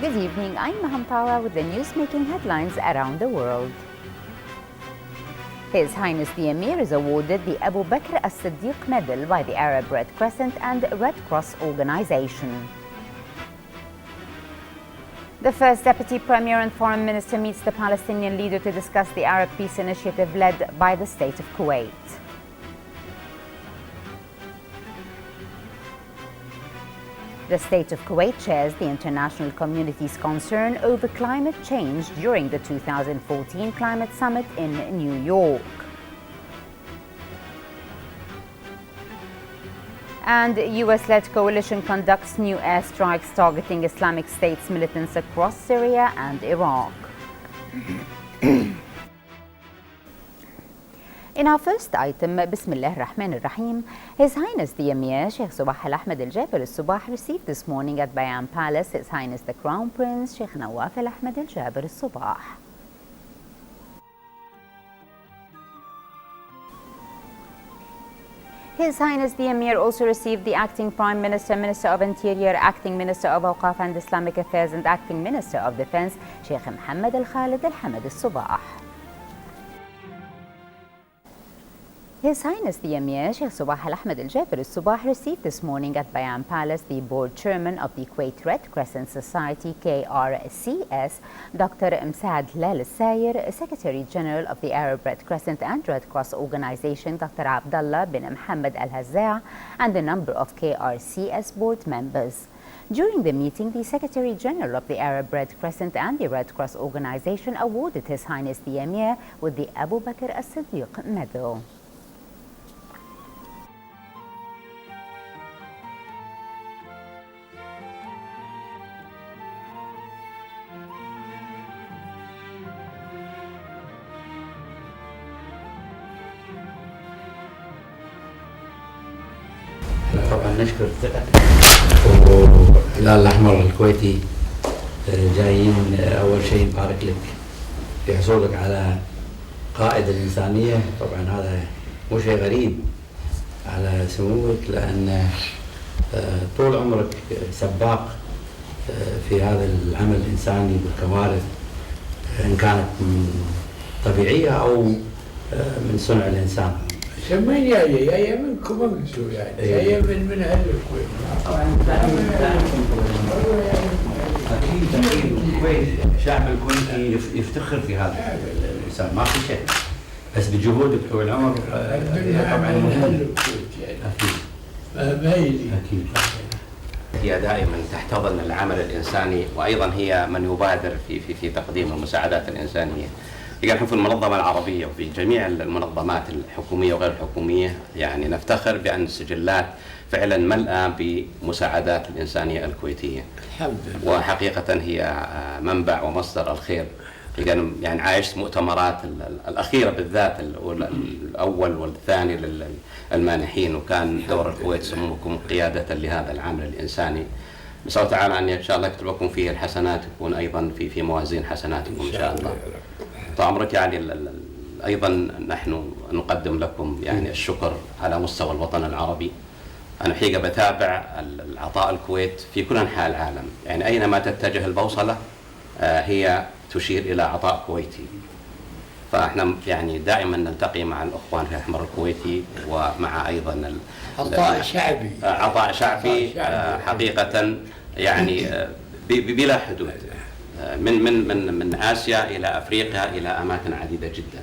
Good evening, I'm Maham Tawa with the news-making headlines around the world. His Highness the Emir is awarded the Abu Bakr as-Siddiq Medal by the Arab Red Crescent and Red Cross Organization. The first Deputy Premier and Foreign Minister meets the Palestinian leader to discuss the Arab Peace Initiative led by the State of Kuwait. The State of Kuwait shares the international community's concern over climate change during the 2014 Climate Summit in New York. And US-led coalition conducts new airstrikes targeting Islamic State's militants across Syria and Iraq. In our first item, Bismillah ar-Rahman ar-Rahim, His Highness the Emir, Sheikh Subah Al-Ahmed Al-Jaber Al-Subah, received this morning at Bayan Palace His Highness the Crown Prince, Sheikh Nawaf Al-Ahmed Al-Jaber Al-Subah. His Highness the Emir also received the Acting Prime Minister, Minister of Interior, Acting Minister of Awqaf and Islamic Affairs and Acting Minister of Defense, Sheikh Mohammed Al-Khalid Al-Hamad Al-Subah. His Highness the Emir, Sheikh Subah Al-Ahmed Al-Jaber Al-Subah, received this morning at Bayan Palace the Board Chairman of the Kuwait Red Crescent Society, KRCS, Dr. Msaad Lal Al-Sayer, Secretary General of the Arab Red Crescent and Red Cross Organization, Dr. Abdullah bin Mohammed Al-Hazza, and a number of KRCS board members. During the meeting, the Secretary General of the Arab Red Crescent and the Red Cross Organization awarded His Highness the Emir with the Abu Bakr as-Siddiq Medal. طبعا نشكر والهلال الأحمر الكويتي جايين أول شيء نبارك لك في حصولك على قائد الإنسانية. طبعا هذا مو شيء غريب على سموك، لأن طول عمرك سباق في هذا العمل الإنساني بالكوارث، إن كانت طبيعية أو من صنع الإنسان. سمين جاية منكم انتم يعني جاية من اهل الكويت. طبعا اكيد الكويت الشعب الكويتي يفتخر في هذا الانسان، ما في شيء، بس بجهودك طول العمر طبعا من اهل الكويت يعني اكيد مايلي اكيد. هي دائما تحتضن العمل الانساني، وايضا هي من يبادر في تقديم المساعدات الانسانيه. نحن في المنظمة العربية وفي جميع المنظمات الحكومية وغير الحكومية يعني نفتخر بأن السجلات فعلا ملأة بمساعدات الإنسانية الكويتية. الحمد لله. وحقيقة هي منبع ومصدر الخير. يعني عايشت مؤتمرات الأخيرة بالذات الأول والثاني للمانحين، وكان دور الكويت سموكم قيادة لهذا العمل الإنساني. نسأل الله تعالى أن إن شاء الله يكتب لكم فيه الحسنات، يكون أيضا في موازين حسناتكم إن شاء الله. طال عمرك يعني أيضا نحن نقدم لكم يعني الشكر على مستوى الوطن العربي. أنا حقيقة بتابع العطاء الكويت في كل أنحاء العالم، يعني أينما تتجه البوصلة هي تشير إلى عطاء كويتي. فإحنا يعني دائما نلتقي مع الأخوان في الأحمر الكويتي، ومع أيضا عطاء شعبي. عطاء شعبي حقيقة يعني بلا حدود، من آسيا إلى أفريقيا إلى أماكن عديدة جدا.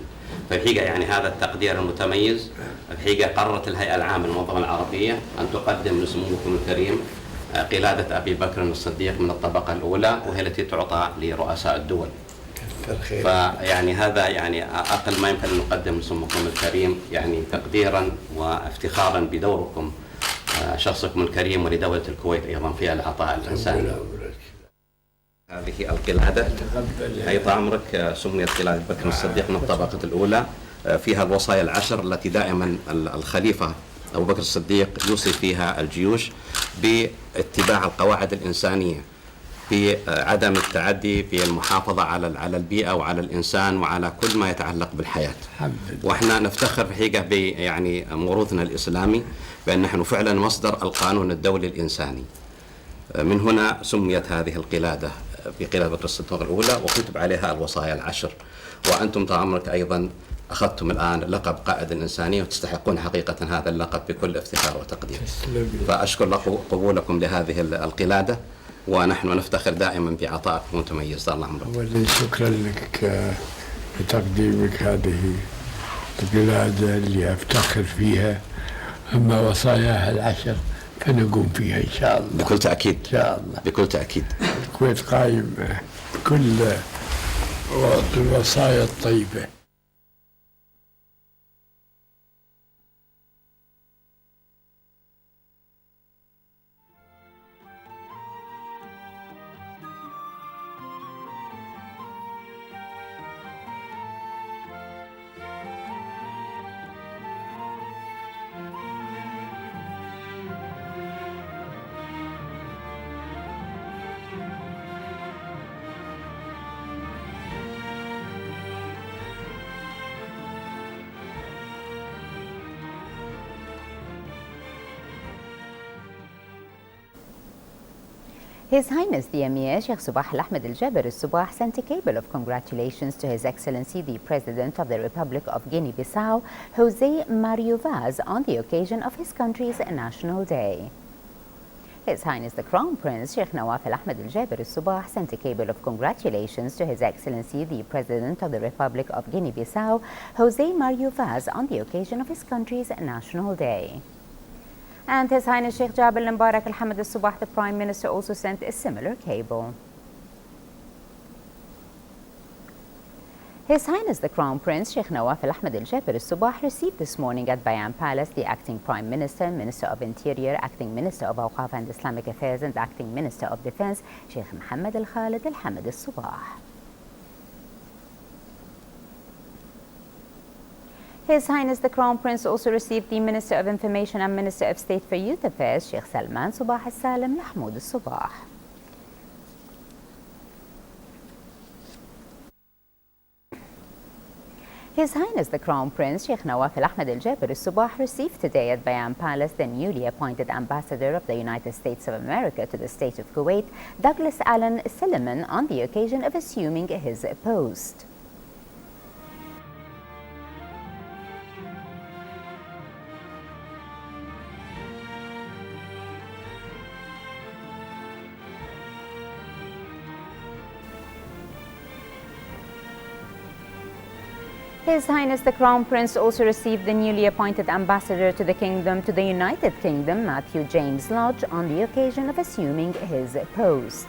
فالحقيقة يعني هذا التقدير المتميز، الحقيقة قررت الهيئة العامة للمنظمة العربية أن تقدم لسموكم الكريم قلادة أبي بكر الصديق من الطبقة الأولى، وهي التي تعطى لرؤساء الدول. فيعني هذا يعني أقل ما يمكن أن نقدم لسموكم الكريم، يعني تقديرا وافتخارا بدوركم شخصكم الكريم ولدولة الكويت أيضا في العطاء الإنساني. هذه القلادة أي عمرك سميت قلادة بكر الصديق من الطبقة الأولى، فيها الوصايا العشر التي دائما الخليفة أبو بكر الصديق يوصي فيها الجيوش باتباع القواعد الإنسانية، بعدم التعدي، بالمحافظة على البيئة وعلى الإنسان وعلى كل ما يتعلق بالحياة. وإحنا نفتخر في حقيقة يعني موروثنا الإسلامي بأن نحن فعلا مصدر القانون الدولي الإنساني. من هنا سميت هذه القلادة في قيادة بكر الصديق الأولى، وكتب عليها الوصايا العشر. وأنتم طال عمرك أيضا أخذتم الآن لقب قائد الإنسانية، وتستحقون حقيقة هذا اللقب بكل افتخار وتقدير. فأشكر قبولكم لهذه القلادة، ونحن نفتخر دائما بعطائكم المتميز. طال عمرك. أولا شكرا لك بتقديمك هذه القلادة اللي أفتخر فيها. أما وصاياها العشر فنقوم فيها إن شاء الله. بكل تأكيد. إن شاء الله. بكل تأكيد. الكويت قائم بكل الوصايا الطيبة. His Highness the Emir Sheikh Subah Al Ahmed Al Jaber Al Subah sent a cable of congratulations to His Excellency the President of the Republic of Guinea-Bissau, Jose Mario Vaz, on the occasion of his country's National Day. His Highness the Crown Prince Sheikh Nawaf Al Ahmed Al Jaber Al Subah sent a cable of congratulations to His Excellency the President of the Republic of Guinea-Bissau, Jose Mario Vaz, on the occasion of his country's National Day. And His Highness Sheikh Jabal Mubarak Al Hamad Al Subah, the Prime Minister, also sent a similar cable. His Highness the Crown Prince Sheikh Nawaf Al Ahmed Al Jaber Al Subah received this morning at Bayan Palace the Acting Prime Minister, Minister of Interior, Acting Minister of Awqaf and Islamic Affairs and Acting Minister of Defense, Sheikh Mohammed Al Khalid Al Hamad Al Subah. His Highness the Crown Prince also received the Minister of Information and Minister of State for Youth Affairs, Sheikh Salman Subah Al Salim Mahmoud Al Subah. His Highness the Crown Prince Sheikh Nawaf Al Ahmed Al Jaber Al Subah received today at Bayan Palace the newly appointed Ambassador of the United States of America to the State of Kuwait, Douglas Allen Silliman, on the occasion of assuming his post. His Highness the Crown Prince also received the newly appointed Ambassador to the United Kingdom, Matthew James Lodge, on the occasion of assuming his post.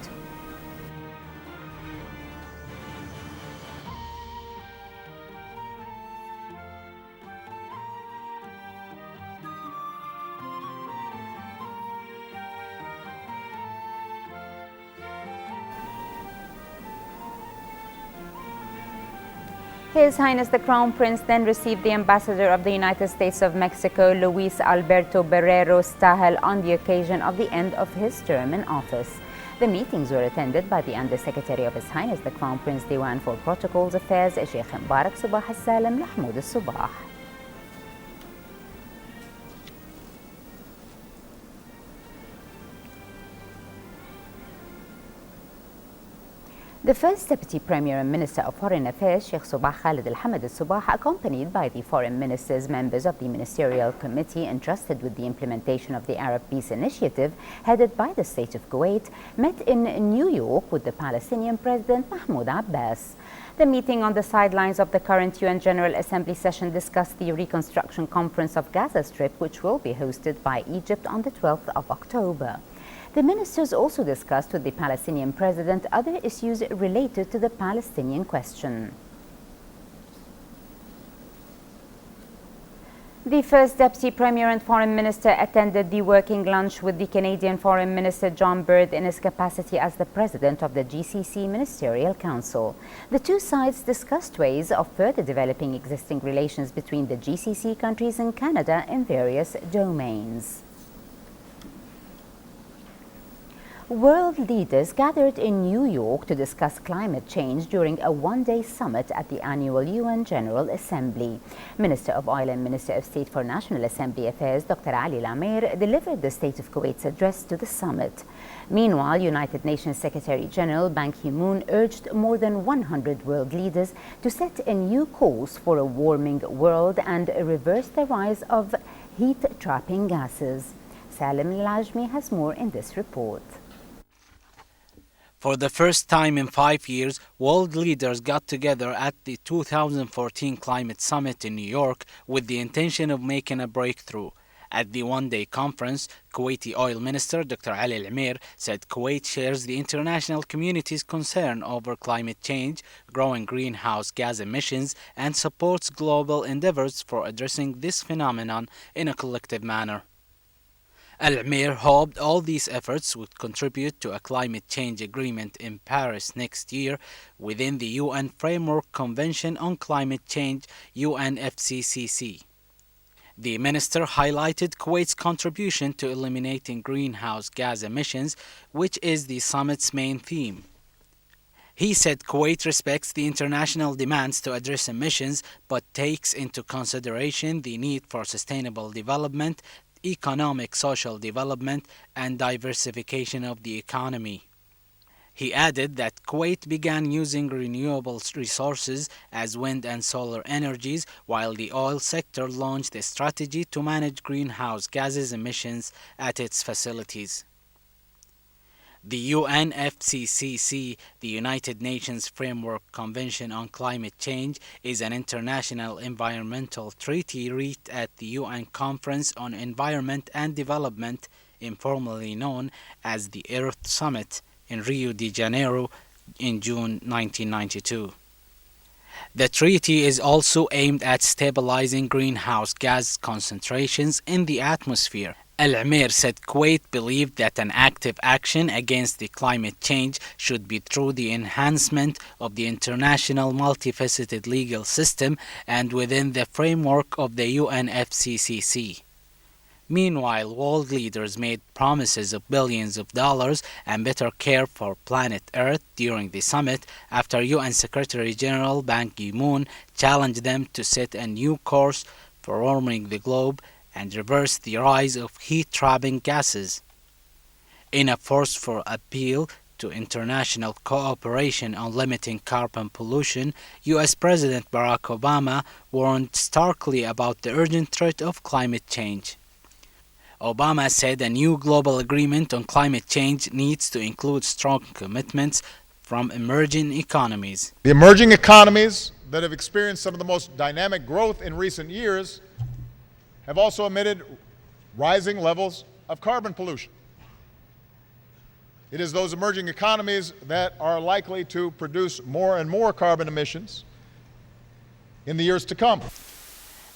His Highness the Crown Prince then received the Ambassador of the United States of Mexico, Luis Alberto Barrero Stahel, on the occasion of the end of his term in office. The meetings were attended by the Undersecretary of His Highness the Crown Prince Diwan for Protocols Affairs, Sheikh Mubarak Subah Al Salim Mahmoud Al Subah. The First Deputy Premier and Minister of Foreign Affairs, Sheikh Subah Khalid Al Hamad Al Subah, accompanied by the Foreign Ministers, members of the Ministerial Committee entrusted with the implementation of the Arab Peace Initiative, headed by the State of Kuwait, met in New York with the Palestinian President Mahmoud Abbas. The meeting on the sidelines of the current UN General Assembly session discussed the Reconstruction Conference of Gaza Strip, which will be hosted by Egypt on the 12th of October. The ministers also discussed with the Palestinian president other issues related to the Palestinian question. The First Deputy Premier and Foreign Minister attended the working lunch with the Canadian Foreign Minister John Bird in his capacity as the President of the GCC Ministerial Council. The two sides discussed ways of further developing existing relations between the GCC countries and Canada in various domains. World leaders gathered in New York to discuss climate change during a one-day summit at the annual UN General Assembly. Minister of Oil and Minister of State for National Assembly Affairs Dr. Ali Al-Amir delivered the State of Kuwait's address to the summit. Meanwhile, United Nations Secretary General Ban Ki-moon urged more than 100 world leaders to set a new course for a warming world and reverse the rise of heat-trapping gases. Salim Al-Ajmi has more in this report. For the first time in 5 years, world leaders got together at the 2014 Climate Summit in New York with the intention of making a breakthrough. At the one-day conference, Kuwaiti Oil Minister Dr. Ali Al-Amir said Kuwait shares the international community's concern over climate change, growing greenhouse gas emissions, and supports global endeavors for addressing this phenomenon in a collective manner. Al-Amir hoped all these efforts would contribute to a climate change agreement in Paris next year within the UN Framework Convention on Climate Change, UNFCCC. The minister highlighted Kuwait's contribution to eliminating greenhouse gas emissions, which is the summit's main theme. He said Kuwait respects the international demands to address emissions, but takes into consideration the need for sustainable development, economic social development, and diversification of the economy. He added that Kuwait began using renewable resources as wind and solar energies, while the oil sector launched a strategy to manage greenhouse gases emissions at its facilities. The UNFCCC, the United Nations Framework Convention on Climate Change, is an international environmental treaty reached at the UN Conference on Environment and Development, informally known as the Earth Summit, in Rio de Janeiro in June 1992. The treaty is also aimed at stabilizing greenhouse gas concentrations in the atmosphere. Al-Amir said Kuwait believed that an active action against the climate change should be through the enhancement of the international multifaceted legal system and within the framework of the UNFCCC. Meanwhile, world leaders made promises of billions of dollars and better care for planet Earth during the summit after UN Secretary General Ban Ki-moon challenged them to set a new course for warming the globe and reverse the rise of heat-trapping gases. In a forceful appeal to international cooperation on limiting carbon pollution, U.S. President Barack Obama warned starkly about the urgent threat of climate change. Obama said a new global agreement on climate change needs to include strong commitments from emerging economies. The emerging economies that have experienced some of the most dynamic growth in recent years have also emitted rising levels of carbon pollution. It is those emerging economies that are likely to produce more and more carbon emissions in the years to come.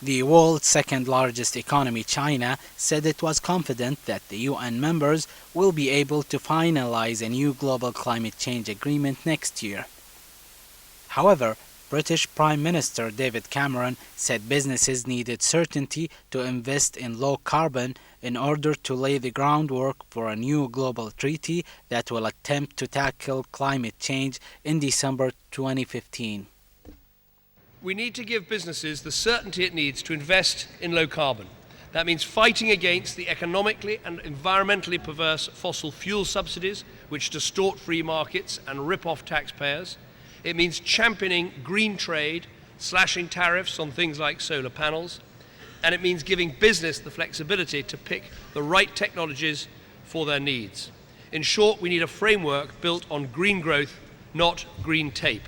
The world's second largest economy, China, said it was confident that the UN members will be able to finalize a new global climate change agreement next year. However, British Prime Minister David Cameron said businesses needed certainty to invest in low carbon in order to lay the groundwork for a new global treaty that will attempt to tackle climate change in December 2015. We need to give businesses the certainty it needs to invest in low carbon. That means fighting against the economically and environmentally perverse fossil fuel subsidies which distort free markets and rip off taxpayers. It means championing green trade, slashing tariffs on things like solar panels, and it means giving business the flexibility to pick the right technologies for their needs. In short, we need a framework built on green growth, not green tape.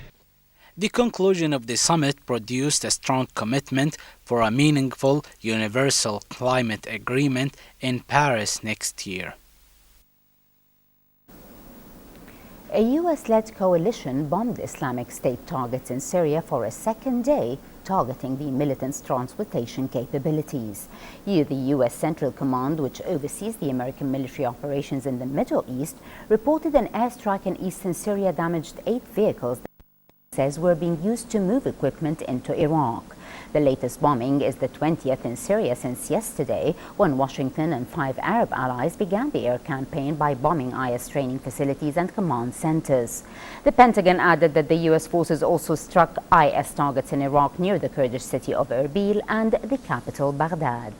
The conclusion of the summit produced a strong commitment for a meaningful universal climate agreement in Paris next year. A U.S.-led coalition bombed Islamic State targets in Syria for a second day, targeting the militants' transportation capabilities. The U.S. Central Command, which oversees the American military operations in the Middle East, reported an airstrike in eastern Syria damaged 8 vehicles that it says were being used to move equipment into Iraq. The latest bombing is the 20th in Syria since yesterday, when Washington and 5 Arab allies began the air campaign by bombing IS training facilities and command centers. The Pentagon added that the U.S. forces also struck IS targets in Iraq near the Kurdish city of Erbil and the capital Baghdad.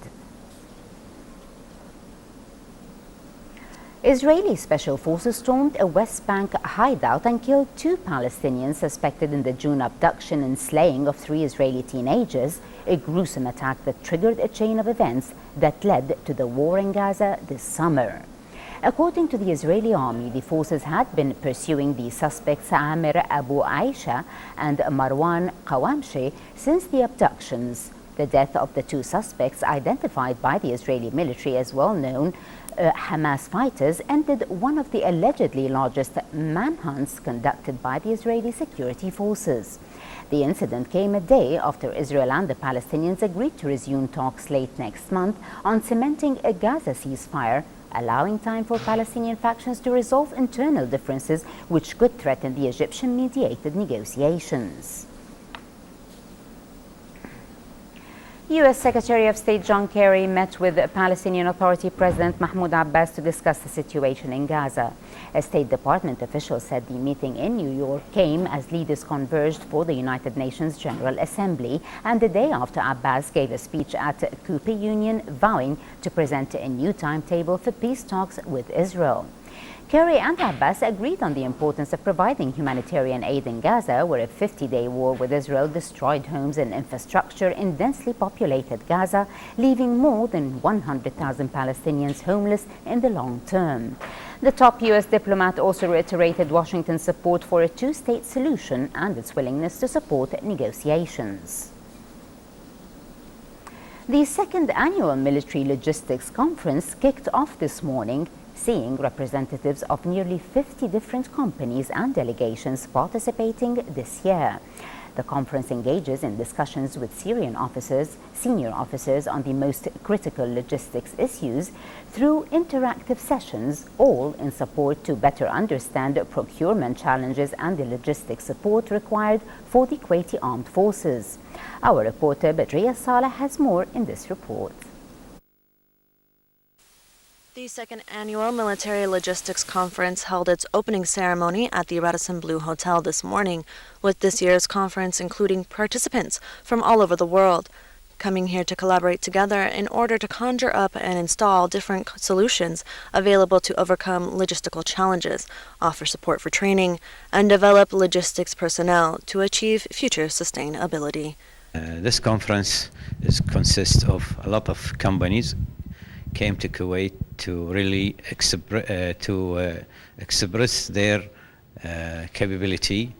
Israeli special forces stormed a West Bank hideout and killed 2 Palestinians suspected in the June abduction and slaying of 3 Israeli teenagers, a gruesome attack that triggered a chain of events that led to the war in Gaza this summer. According to the Israeli army, the forces had been pursuing the suspects Amir Abu Aisha and Marwan Qawamshi since the abductions. The death of the 2 suspects, identified by the Israeli military as well-known Hamas fighters, ended one of the allegedly largest manhunts conducted by the Israeli security forces. The incident came a day after Israel and the Palestinians agreed to resume talks late next month on cementing a Gaza ceasefire, allowing time for Palestinian factions to resolve internal differences which could threaten the Egyptian-mediated negotiations. U.S. Secretary of State John Kerry met with Palestinian Authority President Mahmoud Abbas to discuss the situation in Gaza. A State Department official said the meeting in New York came as leaders converged for the United Nations General Assembly and the day after Abbas gave a speech at Cooper Union vowing to present a new timetable for peace talks with Israel. Kerry and Abbas agreed on the importance of providing humanitarian aid in Gaza, where a 50-day war with Israel destroyed homes and infrastructure in densely populated Gaza, leaving more than 100,000 Palestinians homeless in the long term. The top U.S. diplomat also reiterated Washington's support for a 2-state solution and its willingness to support negotiations. The second annual Military Logistics Conference kicked off this morning, seeing representatives of nearly 50 different companies and delegations participating this year. The conference engages in discussions with senior officers on the most critical logistics issues through interactive sessions, all in support to better understand procurement challenges and the logistics support required for the Kuwaiti Armed Forces. Our reporter Badriya Saleh has more in this report. The second annual Military Logistics Conference held its opening ceremony at the Radisson Blu Hotel this morning, with this year's conference including participants from all over the world, coming here to collaborate together in order to conjure up and install different solutions available to overcome logistical challenges, offer support for training, and develop logistics personnel to achieve future sustainability. This conference consists of a lot of companies came to Kuwait to really express their capability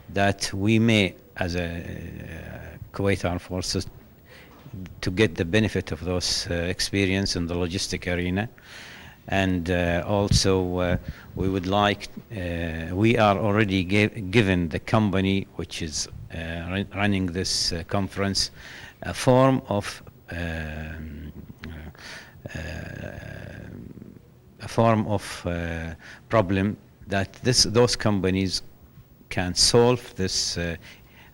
that we may, as a Kuwait Armed Forces, to get the benefit of those experience in the logistic arena. And also we would like, we are already given the company which is running this conference a form of problem that those companies can solve this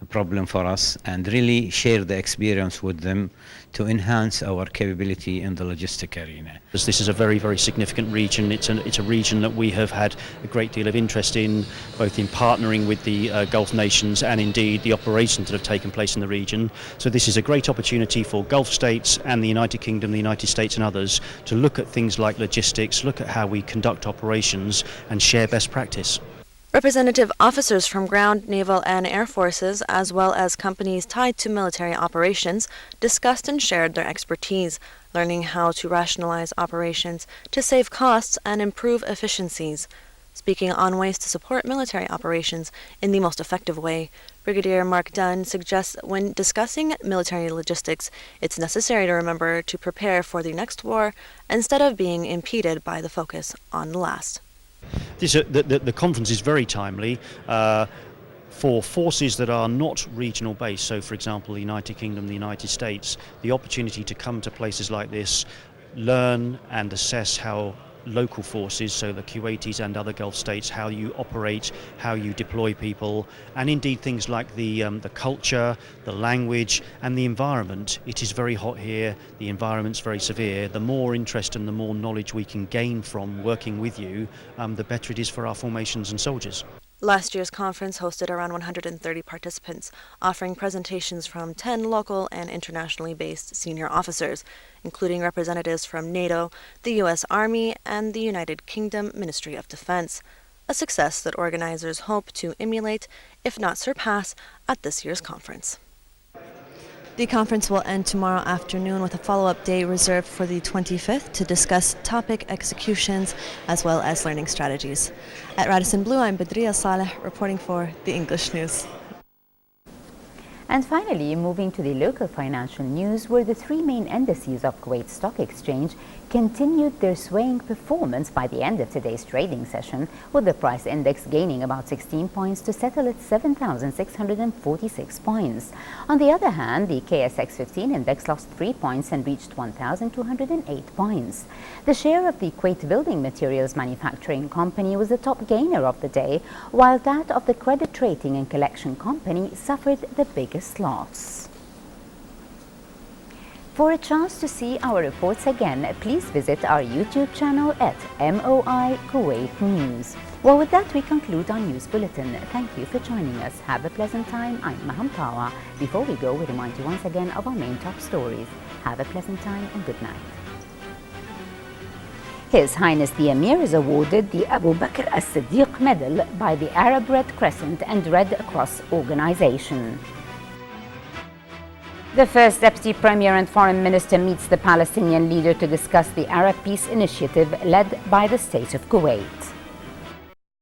problem for us and really share the experience with them to enhance our capability in the logistic arena. This is a very, very significant region. It's a region that we have had a great deal of interest in, both in partnering with the Gulf nations and indeed the operations that have taken place in the region. So this is a great opportunity for Gulf states and the United Kingdom, the United States and others to look at things like logistics, look at how we conduct operations and share best practice. Representative officers from ground, naval, and air forces, as well as companies tied to military operations, discussed and shared their expertise, learning how to rationalize operations to save costs and improve efficiencies. Speaking on ways to support military operations in the most effective way, Brigadier Mark Dunn suggests when discussing military logistics, it's necessary to remember to prepare for the next war instead of being impeded by the focus on the last. The conference is very timely for forces that are not regional based. So, for example, the United Kingdom, the United States, the opportunity to come to places like this, learn and assess how local forces, so the Kuwaitis and other Gulf states, how you operate, how you deploy people, and indeed things like the culture, the language and the environment. It is very hot here, the environment's very severe. The more interest and the more knowledge we can gain from working with you, the better it is for our formations and soldiers. Last year's conference hosted around 130 participants, offering presentations from 10 local and internationally based senior officers, including representatives from NATO, the U.S. Army, and the United Kingdom Ministry of Defense, a success that organizers hope to emulate, if not surpass, at this year's conference. The conference will end tomorrow afternoon with a follow-up day reserved for the 25th to discuss topic executions as well as learning strategies. At Radisson Blu, I'm Badriya Saleh reporting for the English News. And finally, moving to the local financial news, where the three main indices of Kuwait Stock Exchange continued their swaying performance by the end of today's trading session, with the price index gaining about 16 points to settle at 7,646 points. On the other hand, the KSX 15 index lost 3 points and reached 1,208 points. The share of the Kuwait Building Materials Manufacturing Company was the top gainer of the day, while that of the Credit Rating and Collection Company suffered the biggest loss. For a chance to see our reports again, please visit our YouTube channel at MOI Kuwait News. Well, with that, we conclude our news bulletin. Thank you for joining us. Have a pleasant time. I'm Maham Tawa. Before we go, we remind you once again of our main top stories. Have a pleasant time and good night. His Highness the Emir is awarded the Abu Bakr as-Siddiq Medal by the Arab Red Crescent and Red Cross Organization. The First Deputy Premier and Foreign Minister meets the Palestinian leader to discuss the Arab Peace Initiative led by the State of Kuwait.